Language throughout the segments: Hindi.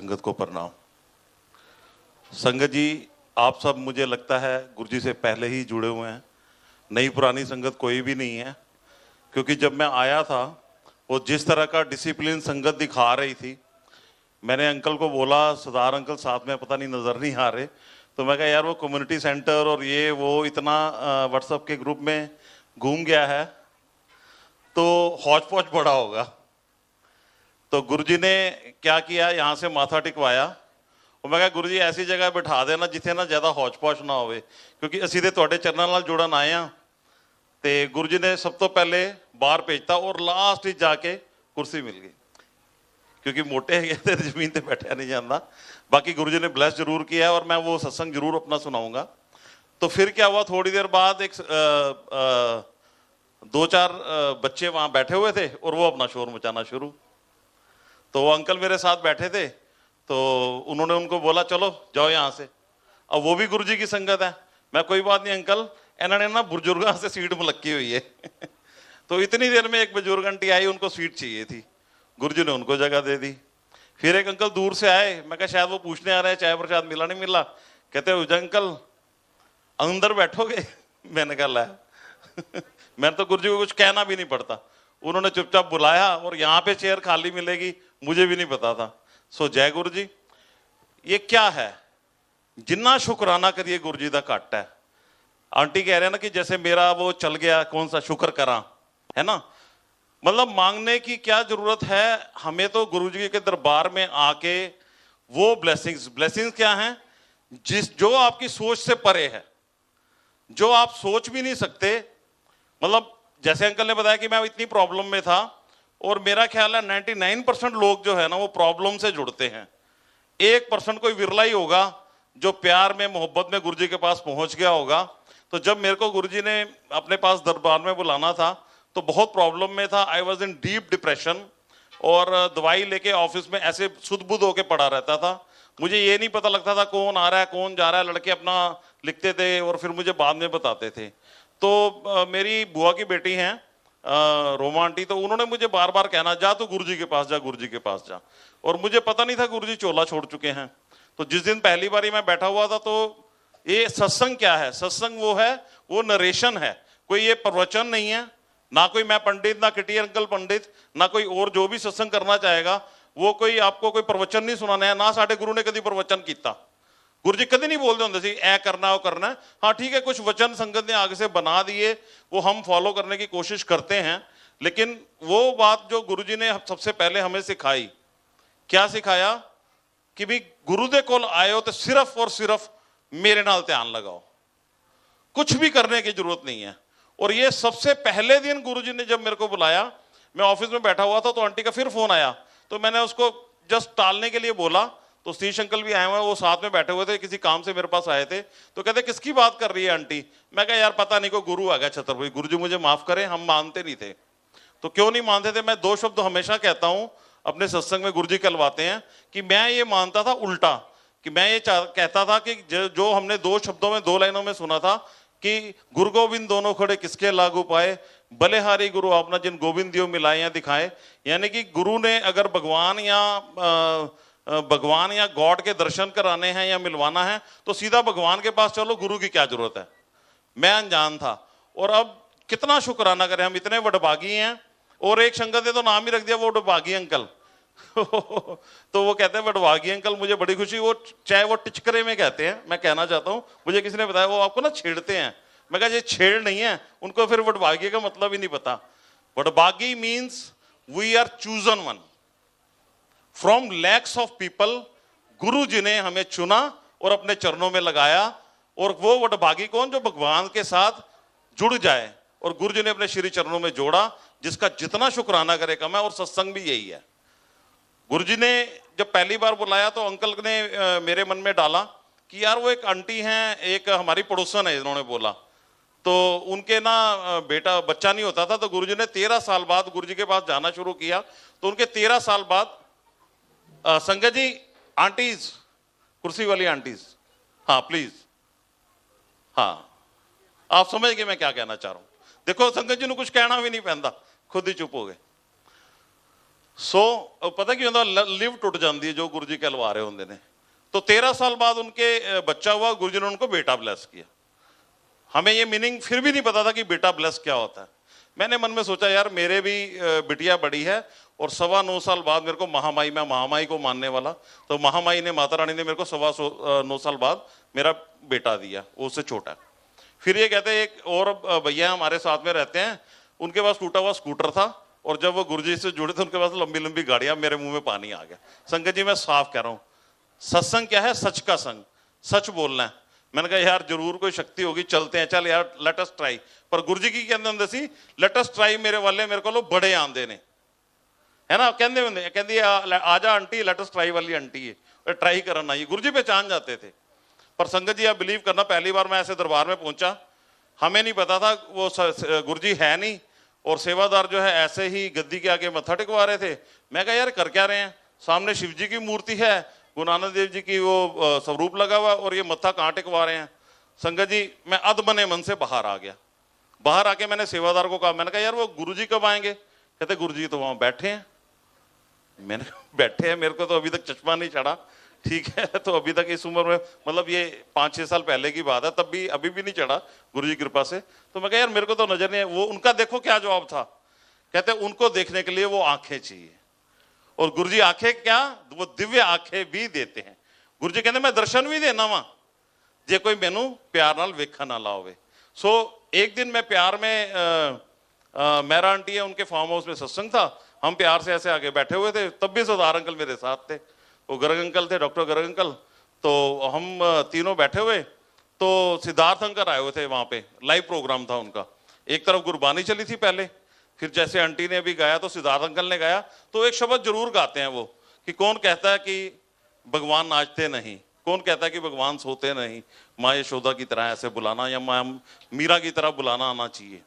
संगत को प्रणाम। संगत जी, आप सब मुझे लगता है गुरुजी से पहले ही जुड़े हुए हैं, नई पुरानी संगत कोई भी नहीं है। क्योंकि जब मैं आया था वो जिस तरह का डिसिप्लिन संगत दिखा रही थी, मैंने अंकल को बोला, सरदार अंकल साथ में पता नहीं नज़र नहीं आ रहे, तो मैं कहा यार वो कम्युनिटी सेंटर और ये वो इतना व्हाट्सएप के ग्रुप में घूम गया है तो हौच पौच पड़ा होगा। तो गुरुजी ने क्या किया, यहाँ से माथा टिकवाया और मैं कहा गुरुजी ऐसी जगह बिठा देना जिथे ना ज़्यादा हौच पौच ना होवे, क्योंकि असी तो तुहाडे चरणों नाल जुड़न आए हाँ। तो गुरुजी ने सब तो पहले बाहर भेजता और लास्ट ही जाके कुर्सी मिल गई, क्योंकि मोटे है तो जमीन पर बैठा नहीं जाता। बाकी गुरुजी ने ब्लेस जरूर किया है और मैं वो सत्संग जरूर अपना सुनाऊंगा। तो फिर क्या हुआ, थोड़ी देर बाद एक दो चार बच्चे वहाँ बैठे हुए थे और वो अपना शोर मचाना शुरू। तो वो अंकल मेरे साथ बैठे थे, तो उन्होंने उनको बोला चलो जाओ यहाँ से। अब वो भी गुरुजी की संगत है। मैं कोई बात नहीं अंकल, इन्होंने ना बुजुर्गों से सीट मलक्की हुई है तो इतनी देर में एक बुजुर्ग आंटी आई, उनको सीट चाहिए थी, गुरुजी ने उनको जगह दे दी। फिर एक अंकल दूर से आए, मैं कहा शायद वो पूछने आ रहे हैं चाय प्रसाद मिला नहीं मिला। कहते अंकल अंदर बैठोगे मैंने कहा ला मैंने तो गुरुजी को कुछ कहना भी नहीं पड़ता, उन्होंने चुपचाप बुलाया और यहाँ पे चेयर खाली मिलेगी मुझे भी नहीं पता था। सो जय गुरु जी। ये क्या है, जिन्ना शुक्राना करिए गुरु जी का घट है। आंटी कह रहे हैं ना कि जैसे मेरा वो चल गया कौन सा शुक्र करा, है ना। मतलब मांगने की क्या जरूरत है, हमें तो गुरु जी के दरबार में आके वो ब्लेसिंग्स क्या हैं, जो आपकी सोच से परे है, जो आप सोच भी नहीं सकते। मतलब जैसे अंकल ने बताया कि मैं इतनी प्रॉब्लम में था और मेरा ख्याल है 99% लोग जो है ना वो प्रॉब्लम से जुड़ते हैं। 1% कोई विरला ही होगा जो प्यार में मोहब्बत में गुरुजी के पास पहुंच गया होगा। तो जब मेरे को गुरुजी ने अपने पास दरबार में बुलाना था तो बहुत प्रॉब्लम में था। I was in deep depression और दवाई लेके ऑफिस में ऐसे सुध-बुध होके पड़ा रहता था। मुझे ये नहीं पता लगता था कौन आ रहा है कौन जा रहा है। लड़के अपना लिखते थे और फिर मुझे बाद में बताते थे। तो मेरी बुआ की बेटी हैं रोमा आंटी, तो उन्होंने मुझे बार बार कहना जा तो गुरुजी के पास जा, गुरुजी के पास जा। और मुझे पता नहीं था गुरुजी चोला छोड़ चुके हैं। तो जिस दिन पहली बारी मैं बैठा हुआ था तो ये सत्संग क्या है, सत्संग वो है, वो नरेशन है, कोई ये प्रवचन नहीं है। ना कोई मैं पंडित, ना किटी अंकल पंडित, ना कोई और जो भी सत्संग करना चाहेगा वो कोई आपको कोई प्रवचन नहीं सुनाना है। ना साढ़े गुरु ने कभी प्रवचन किया, गुरु जी कभी नहीं बोलते होंगे सी ऐ करना वो करना है। हाँ ठीक है, कुछ वचन संगत ने आगे से बना दिए, वो हम फॉलो करने की कोशिश करते हैं। लेकिन वो बात जो गुरु जी ने सबसे पहले हमें सिखाई, क्या सिखाया कि भी गुरु दे कोल आए हो तो सिर्फ और सिर्फ मेरे नाल ध्यान लगाओ, कुछ भी करने की जरूरत नहीं है। और ये सबसे पहले दिन गुरु जी ने जब मेरे को बुलाया, मैं ऑफिस में बैठा हुआ था तो आंटी का फिर फोन आया, तो मैंने उसको जस्ट टालने के लिए बोला। तो सतीश अंकल भी आए हुए हैं, वो साथ में बैठे हुए थे, किसी काम से मेरे पास आए थे। तो कहते किसकी बात कर रही है आंटी। मैं कहा यार पता नहीं, को गुरु आ गया छतरपुर। गुरु जी मुझे माफ करें, हम मानते नहीं थे। तो क्यों नहीं मानते थे, मैं दो शब्द हमेशा कहता हूं अपने सत्संग में, गुरु जी कहलवाते हैं कि मैं ये मानता था उल्टा, कि मैं ये कहता था कि जो हमने दो शब्दों में दो लाइनों में सुना था कि गुरु गोविंद दोनों खड़े किसके लागू पाए, बलिहारी गुरु आपना जिन गोविंद दियो मिलाए या दिखाए। यानी कि गुरु ने अगर भगवान या गॉड के दर्शन कराने हैं या मिलवाना है तो सीधा भगवान के पास चलो, गुरु की क्या जरूरत है। मैं अनजान था और अब कितना शुक्राना करें, हम इतने वडभागी हैं। और एक संगत ने तो नाम ही रख दिया वो वडभागी अंकल तो वो कहते हैं वडभागी अंकल, मुझे बड़ी खुशी। वो चाहे वो टिचकरे में कहते हैं, मैं कहना चाहता हूं, मुझे किसी ने बताया वो आपको ना छेड़ते हैं। मैं कहा ये छेड़ नहीं है, उनको फिर वडभागी का मतलब ही नहीं पता। वडभागी means we are chosen one from lakhs of people. Guru ji ने हमें चुना और अपने चरणों में लगाया। और वो वडभागी कौन, जो भगवान के साथ जुड़ जाए। और गुरु जी ने अपने श्री चरणों में जोड़ा, जिसका जितना शुक्राना करे कम है। और सत्संग भी यही है। गुरु जी ने जब पहली बार बुलाया तो अंकल ने मेरे मन में डाला कि यार वो एक आंटी हैं, एक हमारी पड़ोसन है, इन्होंने बोला। तो उनके ना बेटा बच्चा नहीं होता था, तो गुरु जी ने 13 साल बाद गुरु जी के पास जाना शुरू किया। तो उनके 13 साल बाद संगत जी, आंटीज, कुर्सी वाली आंटीज, हाँ प्लीज, हाँ आप समझ गए मैं क्या कहना चाह रहा हूं। देखो संगत जी ने कुछ कहना भी नहीं पैंदा, खुद ही चुप हो गए। सो पता की होंदा, लिव टुट जाती है जो गुरु जी कहलवा रहे होंगे ने। तो 13 साल बाद उनके बच्चा हुआ, गुरु जी ने उनको बेटा ब्लेस किया। हमें ये मीनिंग फिर भी नहीं पता था कि बेटा ब्लेस क्या होता है। मैंने मन में सोचा यार मेरे भी बिटिया बड़ी है और 9.25 साल बाद मेरे को महामाई, मैं महामाई को मानने वाला, तो महामाई ने, माता रानी ने मेरे को 9.25 साल बाद मेरा बेटा दिया, वो उससे छोटा है। फिर ये कहते हैं एक और भैया हमारे साथ में रहते हैं, उनके पास टूटा हुआ स्कूटर था और जब वो गुरुजी से जुड़े थे उनके पास लंबी लंबी गाड़ियां। मेरे मुंह में पानी आ गया। संगत जी मैं साफ कह रहा हूं, सत्संग क्या है? सच का संग, सच बोलना है। मैंने कहा यार जरूर कोई शक्ति होगी, चलते हैं, चल यार लेट अस ट्राई। पर गुरुजी की कहते होंगे सी, लेट अस ट्राई मेरे वाले मेरे को बड़े आंदे ने, है ना, कहते होंगे, कहती आजा आंटी, लेट अस ट्राई वाली आंटी है, ट्राई करना ही गुरुजी पहचान जाते थे। पर संगत जी आप बिलीव करना, पहली बार मैं ऐसे दरबार में पहुंचा, हमें नहीं पता था वो गुरुजी है नहीं, और सेवादार जो है ऐसे ही गद्दी के आगे मत्था टिकवा रहे थे। मैं कहा यार कर क्या रहे हैं? सामने शिव जी की मूर्ति है, गुरु नानक देव जी की वो स्वरूप लगा हुआ, और ये मत्था कहाँ टिकवा रहे हैं? संगत जी मैं अधबने मन से बाहर आ गया। बाहर आके मैंने सेवादार को कहा, मैंने कहा यार वो गुरुजी कब आएंगे? कहते गुरुजी तो वहां बैठे हैं। मैंने बैठे हैं, मेरे को तो अभी तक चश्मा नहीं चढ़ा, ठीक है, तो अभी तक इस उम्र में, मतलब ये 5-6 साल पहले की बात है, तब भी अभी भी नहीं चढ़ा गुरुजी की कृपा से। तो मैं कहा यार मेरे को तो नजर नहीं है। वो उनका देखो क्या जवाब था, कहते उनको देखने के लिए वो आंखें चाहिए, और गुरुजी आंखें क्या, वो दिव्य आंखें भी देते हैं। गुरुजी कहते मैं दर्शन भी देना वा जे कोई मैनू प्यार नाल वेखण ना लावे। सो एक दिन मैं प्यार में मेरा आंटी है, उनके फार्म हाउस में सत्संग था, हम प्यार से ऐसे आगे बैठे हुए थे, तब भी सरदार अंकल मेरे साथ थे, वो गर्ग अंकल थे, डॉक्टर गर्ग अंकल। तो हम तीनों बैठे हुए, तो सिद्धार्थ अंकल आए हुए थे, वहां पे लाइव प्रोग्राम था उनका। एक तरफ गुरबानी चली थी पहले, फिर जैसे आंटी ने अभी गाया तो सिद्धार्थ अंकल ने गाया। तो एक शब्द जरूर गाते हैं वो, कि कौन कहता है कि भगवान नाचते नहीं, कौन कहता है कि भगवान सोते नहीं, माँ यशोदा की तरह ऐसे बुलाना, या माँ मीरा की तरह बुलाना आना चाहिए।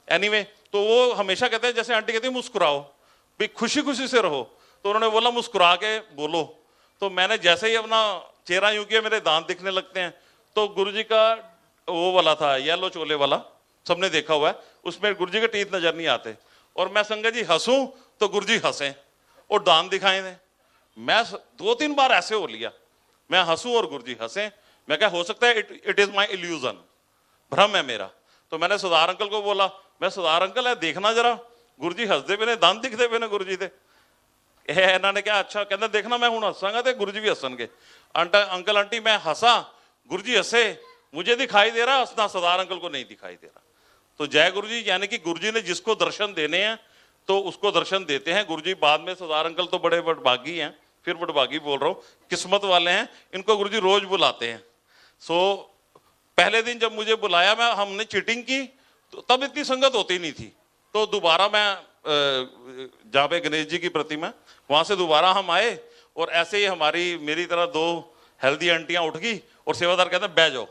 एनीवे, तो वो हमेशा कहते हैं, जैसे आंटी कहती है मुस्कुराओ भाई, खुशी खुशी से रहो, तो उन्होंने बोला मुस्कुरा के बोलो। तो मैंने जैसे ही अपना चेहरा यूं किया, मेरे दांत दिखने लगते हैं। तो गुरुजी का वो वाला था, येलो चोले वाला, सबने देखा हुआ है, उसमें गुरुजी के टीथ नजर नहीं आते, और मैं संगत जी हंसूं तो गुरुजी हंसे और दांत दिखाए दें। मैं 2-3 बार ऐसे हो लिया, मैं हंसूं और गुरुजी हंसे। मैं क्या, हो सकता है इट इज माई इल्यूजन, भ्रम है मेरा। तो मैंने सुधार अंकल को बोला, मैं सुधार अंकल है देखना जरा, गुरुजी हंसते पे ने, दांत दिखते पे ने गुरुजी दे। इन्होंने क्या, अच्छा, कहते देखना मैं हूं हसांगा तो गुरुजी भी हसनगे। अंकल आंटी मैं हंसा, गुरुजी हंसे, मुझे दिखाई दे रहा, हंसना सरदार अंकल को नहीं दिखाई दे रहा। तो जय गुरुजी, यानी कि गुरुजी ने जिसको दर्शन देने हैं तो उसको दर्शन देते हैं गुरुजी। बाद में सरदार अंकल तो बड़े बड़भागी हैं, फिर बड़भागी बोल रहा हूं, किस्मत वाले हैं, इनको गुरुजी रोज बुलाते हैं। सो पहले दिन जब मुझे बुलाया, मैं हमने चीटिंग की, तो तब इतनी संगत होती नहीं थी। तो दोबारा मैं जहाँ पे गणेश जी की प्रतिमा, वहां से दोबारा हम आए, और ऐसे ही हमारी मेरी तरह 2 हेल्दी आंटियां उठ गई, और सेवादार कहते हैं बैठ जाओ।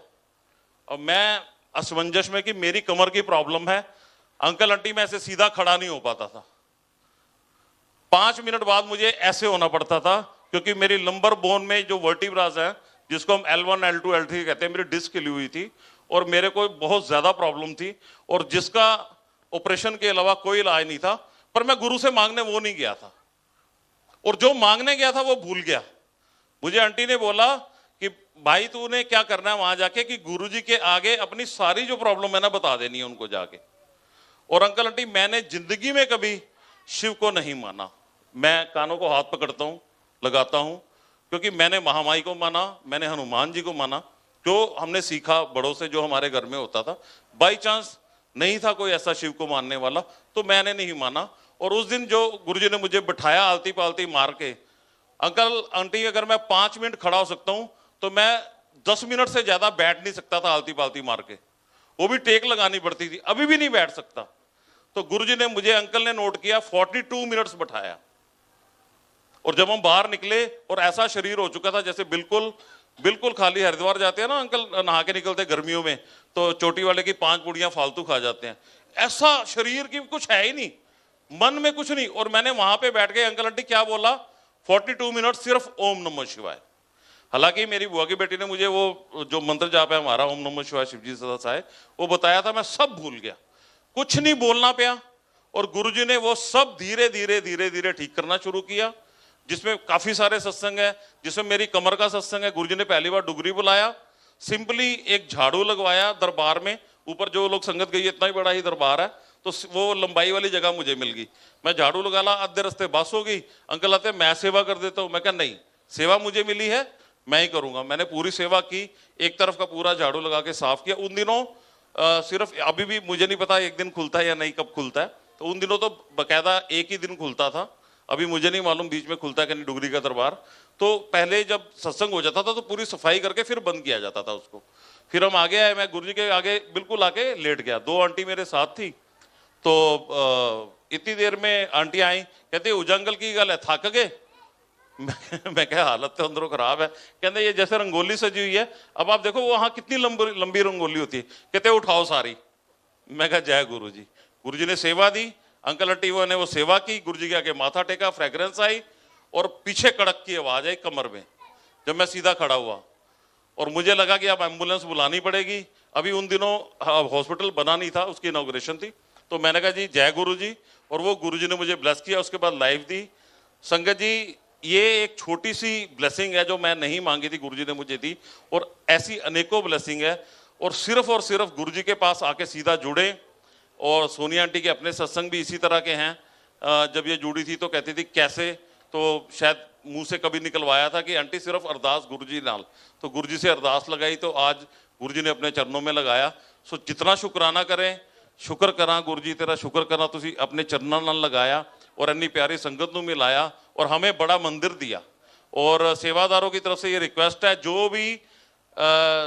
और मैं असमंजस में कि मेरी कमर की प्रॉब्लम है, अंकल आंटी में ऐसे सीधा खड़ा नहीं हो पाता था। 5 मिनट बाद मुझे ऐसे होना पड़ता था, क्योंकि मेरी लंबर बोन में जो वर्टिब्रास है, जिसको हम L1 L2 L3 कहते हैं, मेरी डिस्क हिली हुई थी, और मेरे को बहुत ज्यादा प्रॉब्लम थी, और जिसका ऑपरेशन के अलावा कोई इलाज नहीं था। पर मैं गुरु से मांगने वो नहीं गया था, और जो मांगने गया था वो भूल गया। मुझे आंटी ने बोला कि भाई तूने क्या करना है वहां जाके, कि गुरुजी के आगे अपनी सारी जो प्रॉब्लम है ना बता देनी है उनको जाके। और अंकल आंटी मैंने जिंदगी में कभी शिव को नहीं माना, मैं कानों को हाथ पकड़ता हूं, लगाता हूं, क्योंकि मैंने महामाई को माना, मैंने हनुमान जी को माना, जो हमने सीखा बड़ों से, जो हमारे घर में होता था। बाई चांस नहीं था कोई ऐसा शिव को मानने वाला, तो मैंने नहीं माना। और उस दिन जो गुरुजी ने मुझे बिठाया आलती पालती मार के, अंकल आंटी अगर मैं 5 मिनट खड़ा हो सकता हूं, तो मैं 10 मिनट से ज्यादा बैठ नहीं सकता था आलती पालती मार के, वो भी टेक लगानी पड़ती थी, अभी भी नहीं बैठ सकता। तो गुरुजी ने मुझे, अंकल ने नोट किया, 42 मिनट्स बैठाया। और जब हम बाहर निकले, और ऐसा शरीर हो चुका था जैसे बिल्कुल बिल्कुल खाली, हरिद्वार जाते हैं ना अंकल, नहा के निकलते गर्मियों में, तो चोटी वाले की 5 पुड़ियां फालतू खा जाते हैं, ऐसा शरीर की कुछ है ही नहीं, मन में कुछ नहीं। और मैंने वहां पे बैठ के, अंकल आंटी क्या बोला, 42 मिनट सिर्फ ओम नमः शिवाय। हालांकि मेरी बुआ की बेटी ने मुझे वो जो मंत्र जाप है हमारा, ओम नमः शिवाय शिवजी सदा सहाय, वो बताया था, मैं सब भूल गया, कुछ नहीं बोलना पाया। और गुरुजी ने वो सब धीरे धीरे धीरे धीरे ठीक करना शुरू किया, जिसमें काफी सारे सत्संग है, जिसमें मेरी कमर का सत्संग है। गुरुजी ने पहली बार डुगरी बुलाया, सिंपली एक झाड़ू लगवाया दरबार में, ऊपर जो लोग संगत गई इतना ही बड़ा ही दरबार है, तो वो लंबाई वाली जगह मुझे मिल गई। मैं झाड़ू लगा ला, आधे रास्ते बस हो गई, अंकल आते मैं सेवा कर देता हूँ। मैं कहा नहीं, सेवा मुझे मिली है, मैं ही करूंगा। मैंने पूरी सेवा की, एक तरफ का पूरा झाड़ू लगा के साफ किया। उन दिनों सिर्फ, अभी भी मुझे नहीं पता एक दिन खुलता है या नहीं, कब खुलता है, तो उन दिनों तो बकायदा एक ही दिन खुलता था, अभी मुझे नहीं मालूम बीच में खुलता है कि नहीं डुगरी का दरबार। तो पहले जब सत्संग हो जाता था तो पूरी सफाई करके फिर बंद किया जाता था उसको। फिर हम आगे आए, मैं गुरुजी के आगे बिल्कुल आके लेट गया, 2 आंटी मेरे साथ थी। तो इतनी देर में आंटी आई, कहते उजांगल की गल है, थक गए? मैं कहा हालत तो अंदरों खराब है। कहते ये जैसे रंगोली सजी हुई है, अब आप देखो वहां कितनी लंबी रंगोली होती है। कहते उठाओ सारी। मैं कहा जय गुरु जी। गुरु जी ने सेवा दी, अंकल आंटी वो ने वो सेवा की, गुरु जी के आगे माथा टेका, फ्रेग्रेंस आई और पीछे कड़क की आवाज आई कमर में। जब मैं सीधा खड़ा हुआ और मुझे लगा कि अब एम्बुलेंस बुलानी पड़ेगी, अभी उन दिनों हॉस्पिटल बना नहीं था, उसकी इनॉग्रेशन थी। तो मैंने कहा जी जय गुरु जी, और वो गुरु जी ने मुझे ब्लेस किया। उसके बाद लाइफ दी। संगत जी, ये एक छोटी सी ब्लेसिंग है जो मैं नहीं मांगी थी, गुरुजी ने मुझे दी, और ऐसी अनेकों ब्लेसिंग है। और सिर्फ गुरुजी के पास आके सीधा जुड़े। और सोनिया आंटी के अपने सत्संग भी इसी तरह के हैं। जब ये जुड़ी थी तो कहती थी कैसे, तो शायद मुंह से कभी निकलवाया था कि आंटी सिर्फ अरदास गुरुजी नाल, तो गुरुजी से अरदास लगाई तो आज गुरुजी ने अपने चरणों में लगाया। सो जितना शुक्राना करें, शुक्र करा गुरुजी तेरा शुक्र करा, तुसी अपने चरणों नाल लगाया और इतनी प्यारी संगत नूं मिलाया और हमें बड़ा मंदिर दिया। और सेवादारों की तरफ से ये रिक्वेस्ट है, जो भी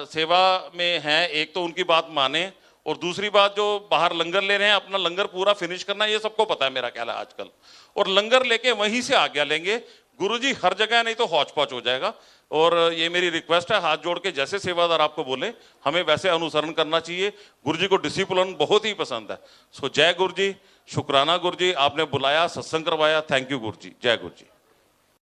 सेवा में हैं, एक तो उनकी बात माने, और दूसरी बात जो बाहर लंगर ले रहे हैं, अपना लंगर पूरा फिनिश करना, ये सबको पता है मेरा ख्याल है आजकल, और लंगर लेके वहीं से आज्ञा लेंगे। गुरुजी हर जगह नहीं तो हौच पौच हो जाएगा। और ये मेरी रिक्वेस्ट है, हाथ जोड़ के जैसे सेवादार आपको बोले हमें वैसे अनुसरण करना चाहिए। गुरुजी को डिसिप्लिन बहुत ही पसंद है। सो जय गुरुजी, शुक्राना गुरुजी, आपने बुलाया, सत्संग करवाया, थैंक यू गुरुजी, जय गुरुजी।